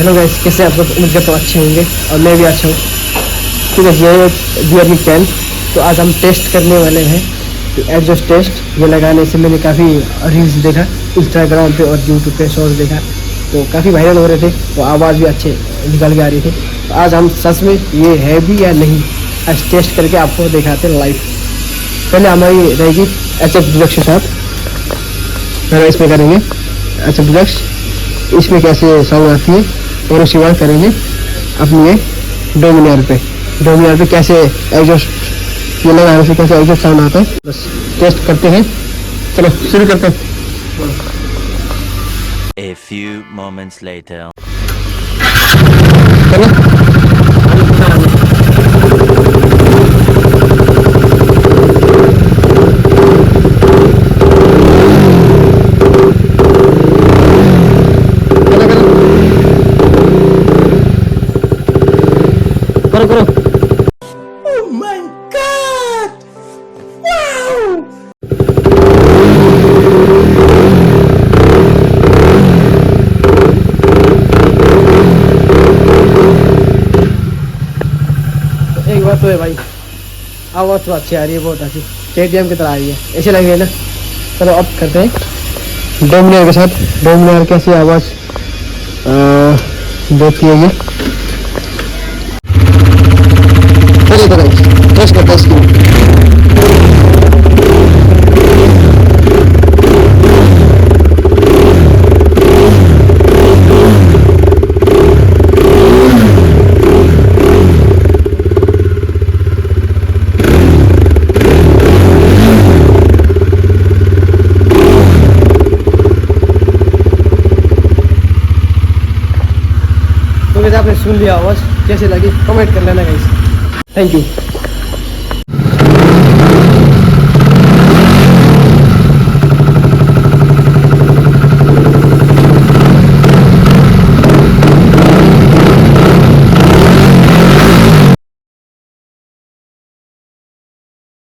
Hello guys, कैसे आप लोग? उम्मीद करता हूँ अच्छे होंगे और मैं भी अच्छा हूँ। ठीक है, ये Realme 10 तो आज हम टेस्ट करने वाले हैं। तो एग्जॉस्ट टेस्ट ये लगाने से मैंने काफ़ी रील्स देखा इंस्टाग्राम पे और यूट्यूब पे शॉर्ट्स देखा, तो काफ़ी वायरल हो रहे थे, तो आवाज़ भी अच्छे निकल के आ रही थी। तो आज हम सच में ये है भी या नहीं, आज टेस्ट करके आपको दिखाते हैं लाइव। पहले हमारी रहेगी HF डिलक्स के साथ, पहले इसमें करेंगे HF डिलक्स, इसमें कैसे साउंड आती है, और उसके बाद करेंगे अपनी ये डोमिनार पे कैसे एग्जॉस्ट ये लगाने से कैसे एग्जॉस्ट साउंड आता है, बस टेस्ट करते हैं। चलो शुरू करते हैं। A few moments later. चलो करो करो। Oh my God! Wow! एक बात तो है भाई, आवाज़ तो अच्छी आ रही है, बहुत अच्छी KTM की तरह आ रही है, ऐसे लग रही है ना। चलो अब करते हैं डोमिनार के साथ, डोमिनार कैसी आवाज़ देती है ये। चलिए तो टेस्ट करते हैं इसकी। तो वैसे आपने सुन लिया आवाज़, कैसे लगी कमेंट कर लेना गाइस। Thank you.